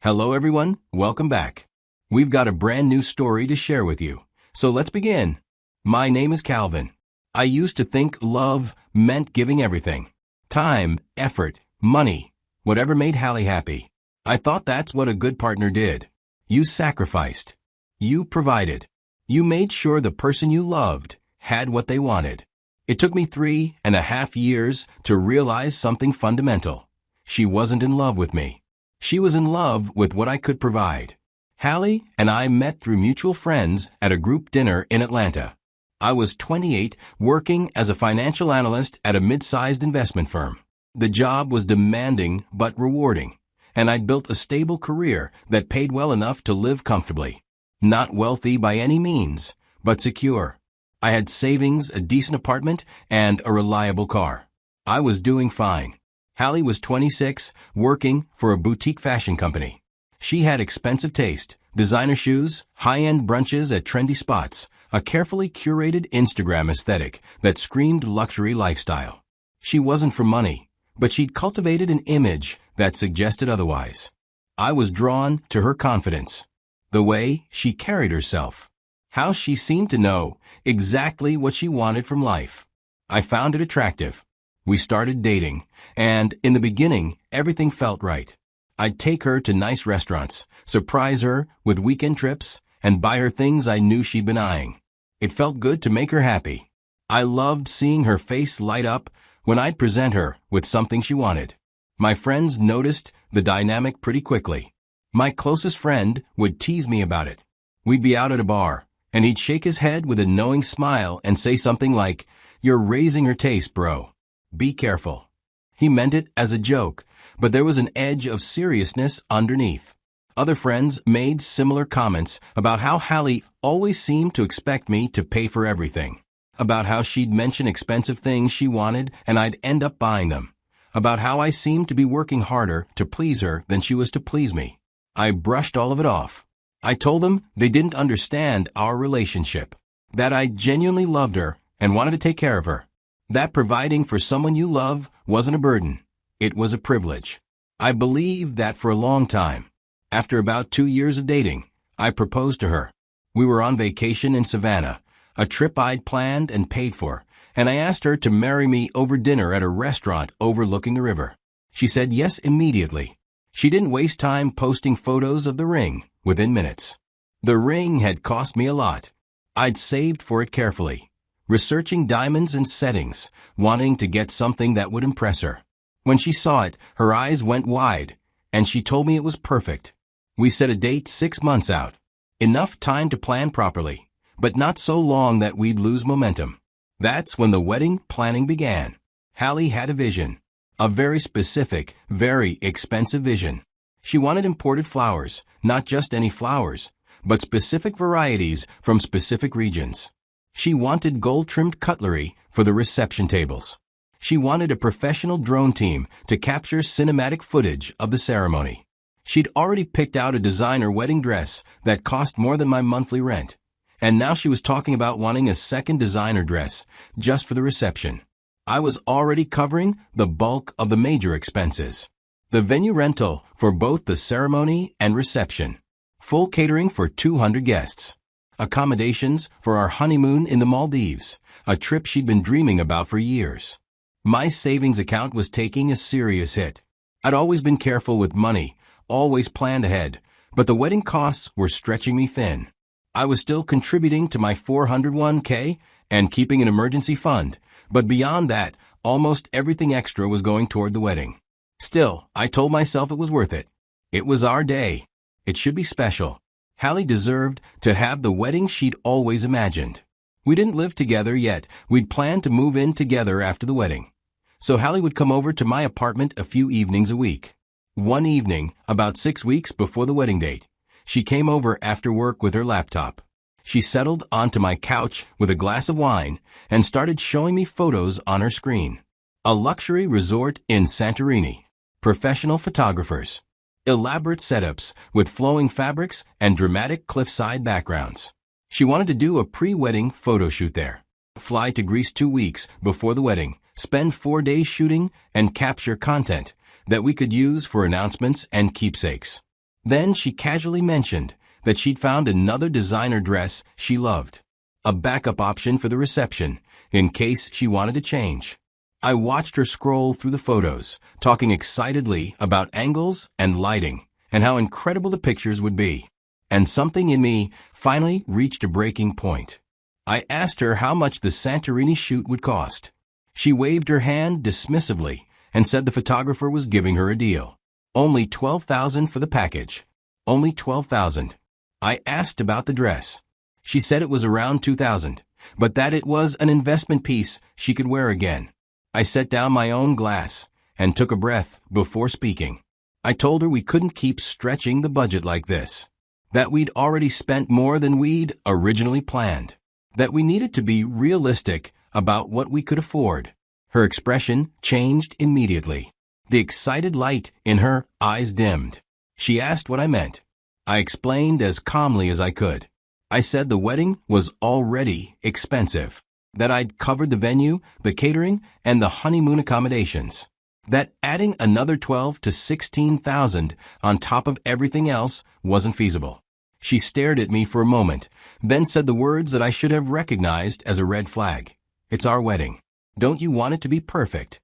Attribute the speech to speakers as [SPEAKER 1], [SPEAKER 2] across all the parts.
[SPEAKER 1] Hello everyone, welcome back. We've got a brand new story to share with you. So let's begin. My name is Calvin. I used to think love meant giving everything. Time, effort, money, whatever made Hallie happy. I thought that's what a good partner did. You sacrificed. You provided. You made sure the person you loved had what they wanted. It took me 3.5 years to realize something fundamental. She wasn't in love with me. She was in love with what I could provide. Hallie and I met through mutual friends at a group dinner in Atlanta. I was 28, working as a financial analyst at a mid-sized investment firm. The job was demanding but rewarding, and I'd built a stable career that paid well enough to live comfortably. Not wealthy by any means, but secure. I had savings, a decent apartment, and a reliable car. I was doing fine. Hallie was 26, working for a boutique fashion company. She had expensive taste, designer shoes, high-end brunches at trendy spots, a carefully curated Instagram aesthetic that screamed luxury lifestyle. She wasn't for money, but she'd cultivated an image that suggested otherwise. I was drawn to her confidence, the way she carried herself, how she seemed to know exactly what she wanted from life. I found it attractive. We started dating, and in the beginning, everything felt right. I'd take her to nice restaurants, surprise her with weekend trips, and buy her things I knew she'd been eyeing. It felt good to make her happy. I loved seeing her face light up when I'd present her with something she wanted. My friends noticed the dynamic pretty quickly. My closest friend would tease me about it. We'd be out at a bar, and he'd shake his head with a knowing smile and say something like, "You're raising her taste, bro. Be careful." He meant it as a joke, but there was an edge of seriousness underneath. Other friends made similar comments about how Hallie always seemed to expect me to pay for everything, about how she'd mention expensive things she wanted and I'd end up buying them, about how I seemed to be working harder to please her than she was to please me. I brushed all of it off. I told them they didn't understand our relationship, that I genuinely loved her and wanted to take care of her, that providing for someone you love wasn't a burden. It was a privilege. I believed that for a long time. After about 2 years of dating, I proposed to her. We were on vacation in Savannah, a trip I'd planned and paid for, and I asked her to marry me over dinner at a restaurant overlooking the river. She said yes immediately. She didn't waste time posting photos of the ring within minutes. The ring had cost me a lot. I'd saved for it carefully, researching diamonds and settings, wanting to get something that would impress her. When she saw it, her eyes went wide, and she told me it was perfect. We set a date 6 months out. Enough time to plan properly, but not so long that we'd lose momentum. That's when the wedding planning began. Hallie had a vision. A very specific, very expensive vision. She wanted imported flowers, not just any flowers, but specific varieties from specific regions. She wanted gold-trimmed cutlery for the reception tables. She wanted a professional drone team to capture cinematic footage of the ceremony. She'd already picked out a designer wedding dress that cost more than my monthly rent, and now she was talking about wanting a second designer dress just for the reception. I was already covering the bulk of the major expenses. The venue rental for both the ceremony and reception. Full catering for 200 guests. Accommodations for our honeymoon in the Maldives, a trip she'd been dreaming about for years. My savings account was taking a serious hit. I'd always been careful with money, always planned ahead, but the wedding costs were stretching me thin. I was still contributing to my 401k and keeping an emergency fund, but beyond that, almost everything extra was going toward the wedding. Still, I told myself it was worth it. It was our day. It should be special. Hallie deserved to have the wedding she'd always imagined. We didn't live together yet. We'd planned to move in together after the wedding. So Hallie would come over to my apartment a few evenings a week. One evening, about 6 weeks before the wedding date, she came over after work with her laptop. She settled onto my couch with a glass of wine and started showing me photos on her screen. A luxury resort in Santorini. Professional photographers. Elaborate setups with flowing fabrics and dramatic cliffside backgrounds. She wanted to do a pre-wedding photo shoot there. Fly to Greece 2 weeks before the wedding, spend 4 days shooting, and capture content that we could use for announcements and keepsakes. Then she casually mentioned that she'd found another designer dress she loved. A backup option for the reception, in case she wanted to change. I watched her scroll through the photos, talking excitedly about angles and lighting, and how incredible the pictures would be. And something in me finally reached a breaking point. I asked her how much the Santorini shoot would cost. She waved her hand dismissively and said the photographer was giving her a deal. Only $12,000 for the package. Only $12,000. I asked about the dress. She said it was around $2,000, but that it was an investment piece she could wear again. I set down my own glass and took a breath before speaking. I told her we couldn't keep stretching the budget like this. That we'd already spent more than we'd originally planned. That we needed to be realistic about what we could afford. Her expression changed immediately. The excited light in her eyes dimmed. She asked what I meant. I explained as calmly as I could. I said the wedding was already expensive. That I'd covered the venue, the catering, and the honeymoon accommodations. That adding another $12,000 to $16,000 on top of everything else wasn't feasible. She stared at me for a moment, then said the words that I should have recognized as a red flag. It's our wedding. Don't you want it to be perfect?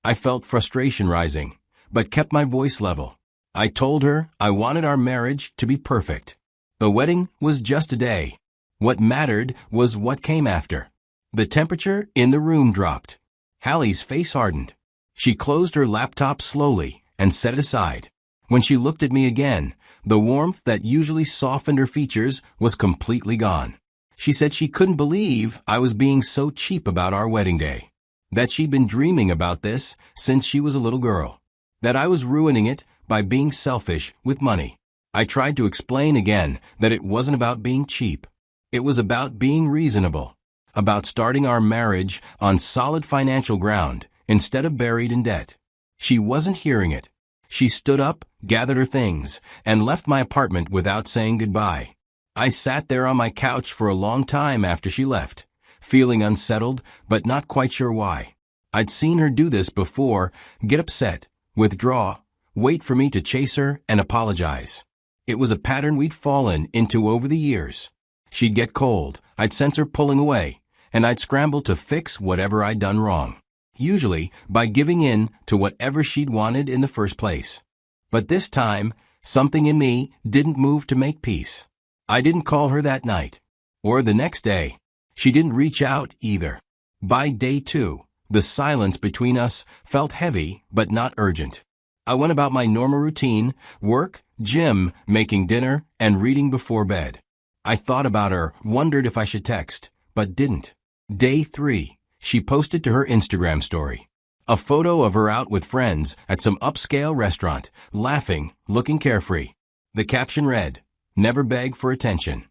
[SPEAKER 1] I felt frustration rising, but kept my voice level. I told her I wanted our marriage to be perfect. The wedding was just a day. What mattered was what came after. The temperature in the room dropped. Hallie's face hardened. She closed her laptop slowly and set it aside. When she looked at me again, the warmth that usually softened her features was completely gone. She said she couldn't believe I was being so cheap about our wedding day. That she'd been dreaming about this since she was a little girl. That I was ruining it by being selfish with money. I tried to explain again that it wasn't about being cheap. It was about being reasonable. About starting our marriage on solid financial ground instead of buried in debt. She wasn't hearing it. She stood up, gathered her things, and left my apartment without saying goodbye. I sat there on my couch for a long time after she left, feeling unsettled but not quite sure why. I'd seen her do this before, get upset, withdraw, wait for me to chase her and apologize. It was a pattern we'd fallen into over the years. She'd get cold, I'd sense her pulling away, and I'd scramble to fix whatever I'd done wrong. Usually by giving in to whatever she'd wanted in the first place. But this time, something in me didn't move to make peace. I didn't call her that night. Or the next day. She didn't reach out either. By day 2, the silence between us felt heavy but not urgent. I went about my normal routine, work, gym, making dinner, and reading before bed. I thought about her, wondered if I should text, but didn't. Day 3. She posted to her Instagram story. A photo of her out with friends at some upscale restaurant, laughing, looking carefree. The caption read, "Never beg for attention."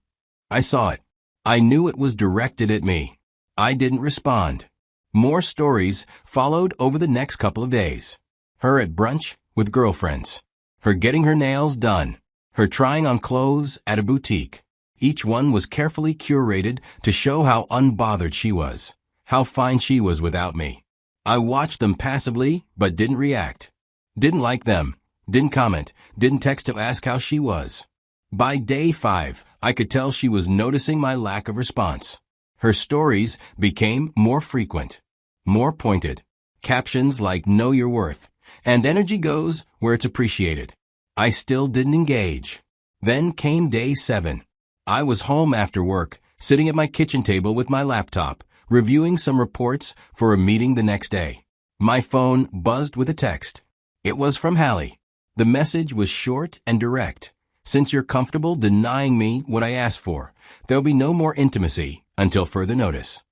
[SPEAKER 1] I saw it. I knew it was directed at me. I didn't respond. More stories followed over the next couple of days. Her at brunch with girlfriends. Her getting her nails done. Her trying on clothes at a boutique. Each one was carefully curated to show how unbothered she was. How fine she was without me. I watched them passively, but didn't react. Didn't like them. Didn't comment. Didn't text to ask how she was. By day 5, I could tell she was noticing my lack of response. Her stories became more frequent. More pointed. Captions like "Know your worth," and "Energy goes where it's appreciated." I still didn't engage. Then came day 7. I was home after work, sitting at my kitchen table with my laptop, reviewing some reports for a meeting the next day. My phone buzzed with a text. It was from Hallie. The message was short and direct. "Since you're comfortable denying me what I asked for, there'll be no more intimacy until further notice."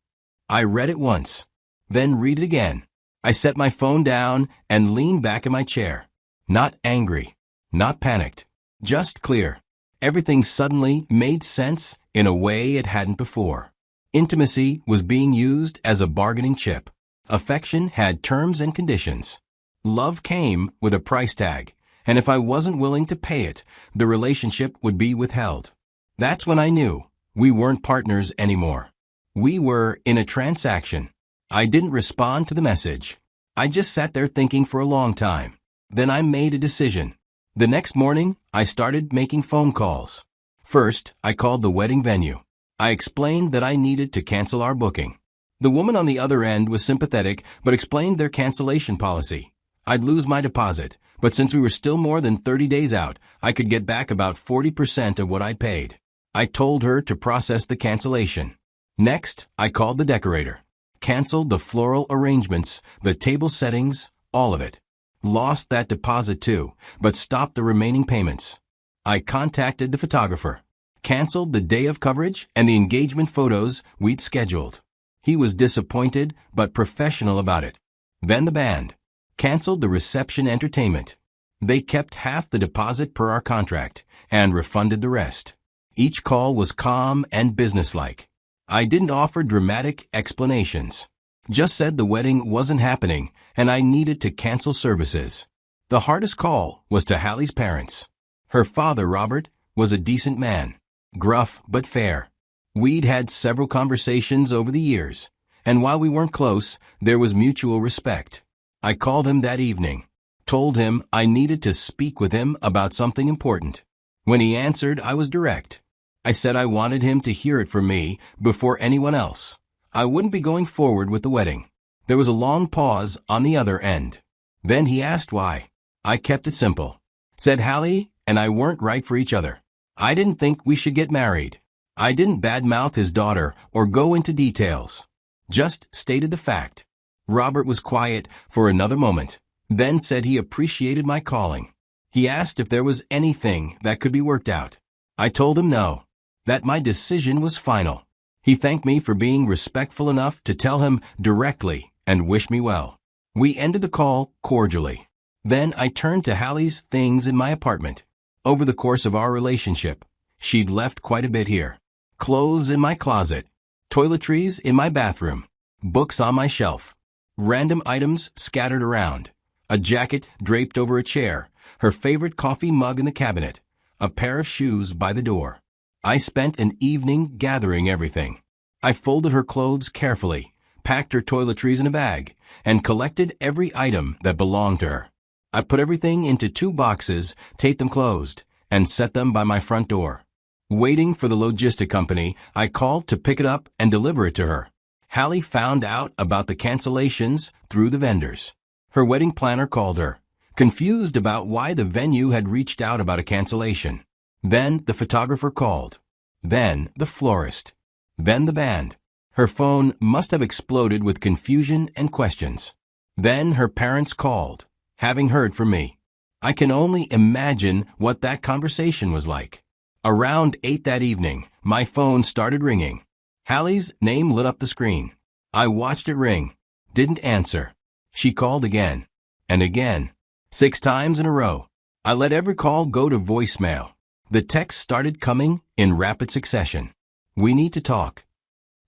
[SPEAKER 1] I read it once, then read it again. I set my phone down and leaned back in my chair. Not angry, not panicked, just clear. Everything suddenly made sense in a way it hadn't before. Intimacy was being used as a bargaining chip. Affection had terms and conditions. Love came with a price tag, and if I wasn't willing to pay it, the relationship would be withheld. That's when I knew we weren't partners anymore. We were in a transaction. I didn't respond to the message. I just sat there thinking for a long time. Then I made a decision. The next morning, I started making phone calls. First, I called the wedding venue. I explained that I needed to cancel our booking. The woman on the other end was sympathetic but explained their cancellation policy. I'd lose my deposit, but since we were still more than 30 days out, I could get back about 40% of what I'd paid. I told her to process the cancellation. Next, I called the decorator. Canceled the floral arrangements, the table settings, all of it. Lost that deposit too, but stopped the remaining payments. I contacted the photographer. Canceled the day of coverage and the engagement photos we'd scheduled. He was disappointed but professional about it. Then the band. Canceled the reception entertainment. They kept half the deposit per our contract and refunded the rest. Each call was calm and businesslike. I didn't offer dramatic explanations. Just said the wedding wasn't happening and I needed to cancel services. The hardest call was to Hallie's parents. Her father, Robert, was a decent man. Gruff but fair. We'd had several conversations over the years, and while we weren't close, there was mutual respect. I called him that evening. Told him I needed to speak with him about something important. When he answered, I was direct. I said I wanted him to hear it from me before anyone else. I wouldn't be going forward with the wedding. There was a long pause on the other end. Then he asked why. I kept it simple. Said Hallie and I weren't right for each other. I didn't think we should get married. I didn't badmouth his daughter or go into details. Just stated the fact. Robert was quiet for another moment, then said he appreciated my calling. He asked if there was anything that could be worked out. I told him no, that my decision was final. He thanked me for being respectful enough to tell him directly and wish me well. We ended the call cordially. Then I turned to Hallie's things in my apartment. Over the course of our relationship, she'd left quite a bit here. Clothes in my closet, toiletries in my bathroom, books on my shelf, random items scattered around, a jacket draped over a chair, her favorite coffee mug in the cabinet, a pair of shoes by the door. I spent an evening gathering everything. I folded her clothes carefully, packed her toiletries in a bag, and collected every item that belonged to her. I put everything into 2 boxes, taped them closed, and set them by my front door. Waiting for the logistic company, I called to pick it up and deliver it to her. Hallie found out about the cancellations through the vendors. Her wedding planner called her, confused about why the venue had reached out about a cancellation. Then the photographer called. Then the florist. Then the band. Her phone must have exploded with confusion and questions. Then her parents called, having heard from me. I can only imagine what that conversation was like. Around 8 that evening, my phone started ringing. Hallie's name lit up the screen. I watched it ring. Didn't answer. She called again. And again. 6 times in a row. I let every call go to voicemail. The texts started coming in rapid succession. We need to talk.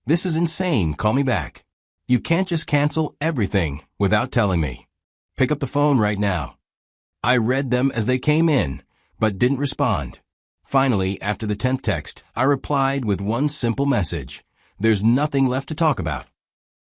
[SPEAKER 1] This is insane. Call me back. You can't just cancel everything without telling me. Pick up the phone right now. I read them as they came in, but didn't respond. Finally, after the 10th text, I replied with one simple message. There's nothing left to talk about.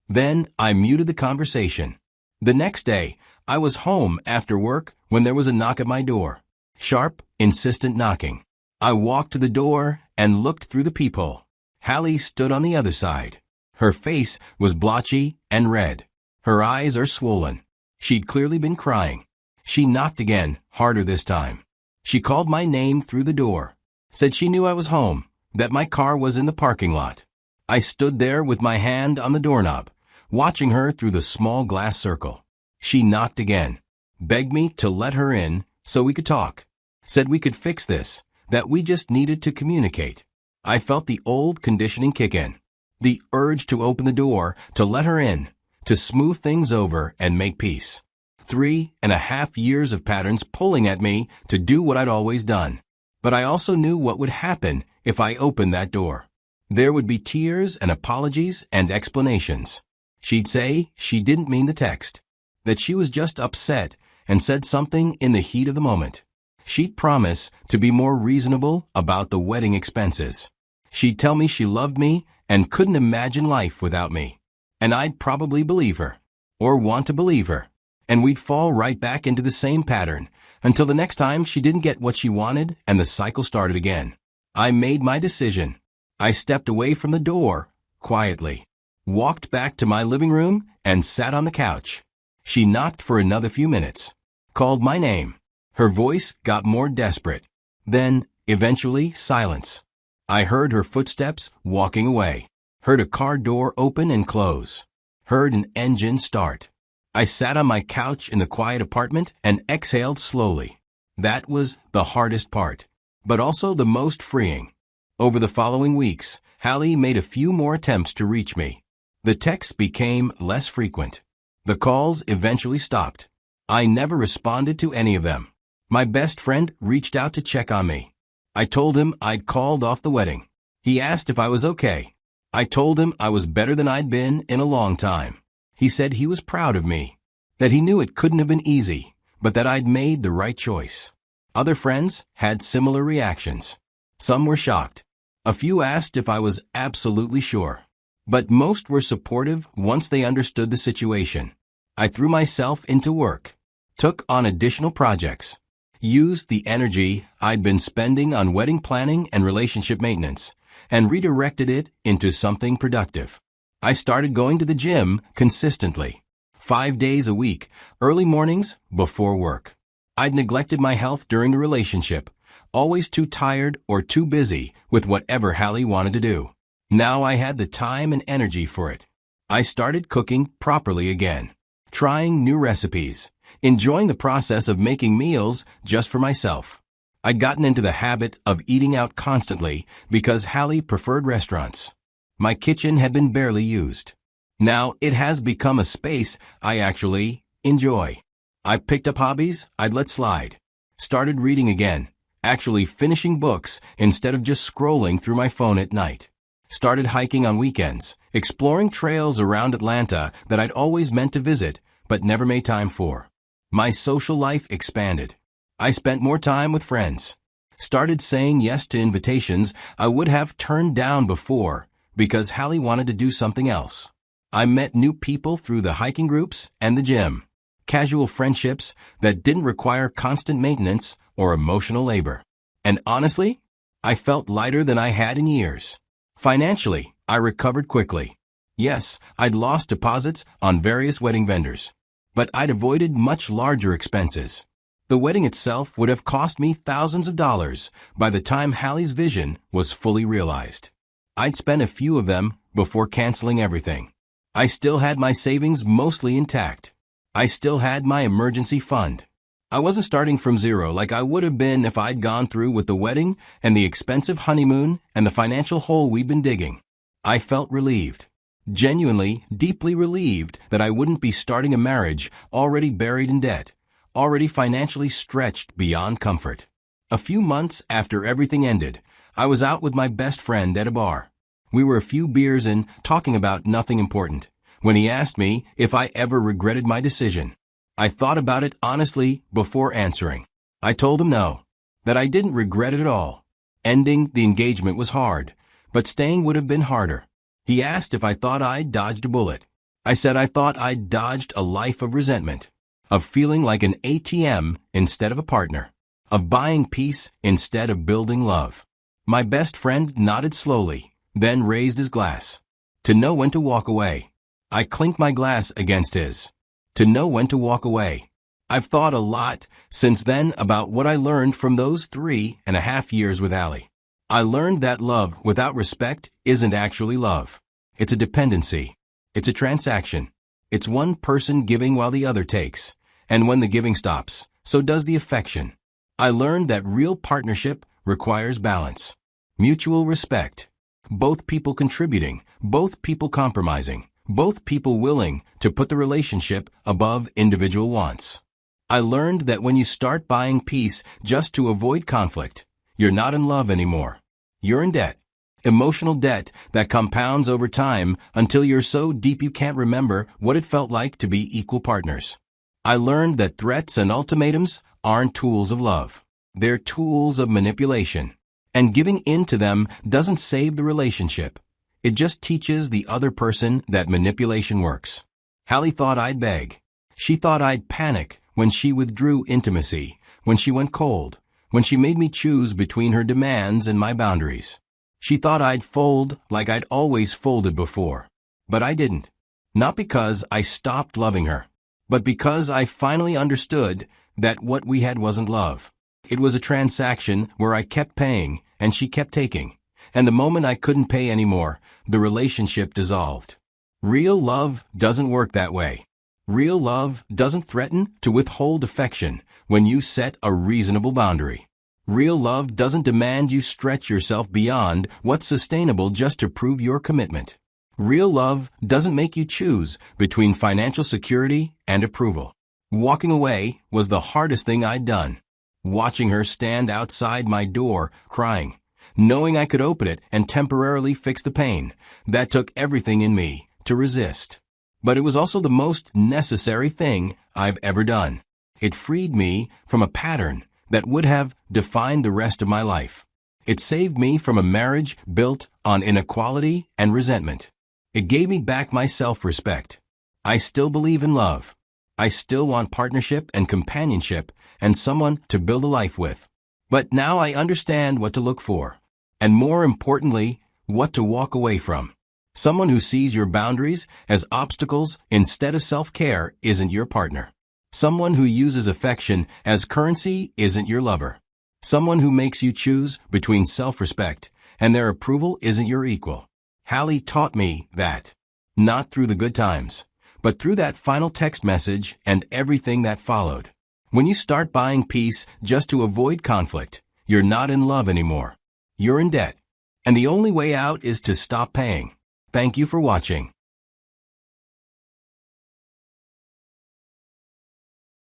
[SPEAKER 1] Then I muted the conversation. The next day, I was home after work when there was a knock at my door. Sharp, insistent knocking. I walked to the door and looked through the peephole. Hallie stood on the other side. Her face was blotchy and red. Her eyes are swollen. She'd clearly been crying. She knocked again, harder this time. She called my name through the door. Said she knew I was home, that my car was in the parking lot. I stood there with my hand on the doorknob, watching her through the small glass circle. She knocked again, begged me to let her in so we could talk. Said we could fix this, that we just needed to communicate. I felt the old conditioning kick in. The urge to open the door, to let her in, to smooth things over and make peace. 3.5 years of patterns pulling at me to do what I'd always done. But I also knew what would happen if I opened that door. There would be tears and apologies and explanations. She'd say she didn't mean the text, that she was just upset and said something in the heat of the moment. She'd promise to be more reasonable about the wedding expenses. She'd tell me she loved me and couldn't imagine life without me. And I'd probably believe her, or want to believe her. and we'd fall right back into the same pattern until the next time she didn't get what she wanted and the cycle started again. I made my decision. I stepped away from the door, quietly, walked back to my living room, and sat on the couch. She knocked for another few minutes, called my name. Her voice got more desperate. Then, eventually, silence. I heard her footsteps walking away, heard a car door open and close, heard an engine start. I sat on my couch in the quiet apartment and exhaled slowly. That was the hardest part, but also the most freeing. Over the following weeks, Hallie made a few more attempts to reach me. The texts became less frequent. The calls eventually stopped. I never responded to any of them. My best friend reached out to check on me. I told him I'd called off the wedding. He asked if I was okay. I told him I was better than I'd been in a long time. He said he was proud of me, that he knew it couldn't have been easy, but that I'd made the right choice. Other friends had similar reactions. Some were shocked. A few asked if I was absolutely sure. But most were supportive once they understood the situation. I threw myself into work, took on additional projects, used the energy I'd been spending on wedding planning and relationship maintenance, and redirected it into something productive. I started going to the gym consistently, 5 days a week, early mornings before work. I'd neglected my health during the relationship, always too tired or too busy with whatever Hallie wanted to do. Now I had the time and energy for it. I started cooking properly again, trying new recipes, enjoying the process of making meals just for myself. I'd gotten into the habit of eating out constantly because Hallie preferred restaurants. My kitchen had been barely used. Now it has become a space I actually enjoy. I picked up hobbies I'd let slide, started reading again, actually finishing books instead of just scrolling through my phone at night. Started hiking on weekends, exploring trails around Atlanta that I'd always meant to visit but never made time for. My social life expanded. I spent more time with friends. Started saying yes to invitations I would have turned down before because Hallie wanted to do something else. I met new people through the hiking groups and the gym. Casual friendships that didn't require constant maintenance or emotional labor. And honestly, I felt lighter than I had in years. Financially, I recovered quickly. Yes, I'd lost deposits on various wedding vendors, but I'd avoided much larger expenses. The wedding itself would have cost me thousands of dollars by the time Hallie's vision was fully realized. I'd spent a few of them before canceling everything. I still had my savings mostly intact. I still had my emergency fund. I wasn't starting from zero like I would have been if I'd gone through with the wedding and the expensive honeymoon and the financial hole we'd been digging. I felt relieved, genuinely, deeply relieved that I wouldn't be starting a marriage already buried in debt, already financially stretched beyond comfort. A few months after everything ended, I was out with my best friend at a bar. We were a few beers in, talking about nothing important, when he asked me if I ever regretted my decision. I thought about it honestly before answering. I told him no, that I didn't regret it at all. Ending the engagement was hard, but staying would have been harder. He asked if I thought I'd dodged a bullet. I said I thought I'd dodged a life of resentment, of feeling like an ATM instead of a partner, of buying peace instead of building love. My best friend nodded slowly, then raised his glass. To know when to walk away. I clinked my glass against his. To know when to walk away. I've thought a lot since then about what I learned from those 3.5 years with Hallie. I learned that love without respect isn't actually love. It's a dependency. It's a transaction. It's one person giving while the other takes. And when the giving stops, so does the affection. I learned that real partnership requires balance. Mutual respect. Both people contributing, both people compromising, both people willing to put the relationship above individual wants. I learned that when you start buying peace just to avoid conflict, you're not in love anymore. You're in debt. Emotional debt that compounds over time until you're so deep you can't remember what it felt like to be equal partners. I learned that threats and ultimatums aren't tools of love. They're tools of manipulation. And giving in to them doesn't save the relationship. It just teaches the other person that manipulation works. Hallie thought I'd beg. She thought I'd panic when she withdrew intimacy, when she went cold, when she made me choose between her demands and my boundaries. She thought I'd fold like I'd always folded before. But I didn't. Not because I stopped loving her, but because I finally understood that what we had wasn't love. It was a transaction where I kept paying and she kept taking. And the moment I couldn't pay anymore, the relationship dissolved. Real love doesn't work that way. Real love doesn't threaten to withhold affection when you set a reasonable boundary. Real love doesn't demand you stretch yourself beyond what's sustainable just to prove your commitment. Real love doesn't make you choose between financial security and approval. Walking away was the hardest thing I'd done. Watching her stand outside my door, crying, knowing I could open it and temporarily fix the pain, that took everything in me to resist. But it was also the most necessary thing I've ever done. It freed me from a pattern that would have defined the rest of my life. It saved me from a marriage built on inequality and resentment. It gave me back my self-respect. I still believe in love. I still want partnership and companionship and someone to build a life with. But now I understand what to look for. And more importantly, what to walk away from. Someone who sees your boundaries as obstacles instead of self-care isn't your partner. Someone who uses affection as currency isn't your lover. Someone who makes you choose between self-respect and their approval isn't your equal. Hallie taught me that. Not through the good times, but through that final text message and everything that followed. When you start buying peace just to avoid conflict, you're not in love anymore. You're in debt. And the only way out is to stop paying. Thank you for watching.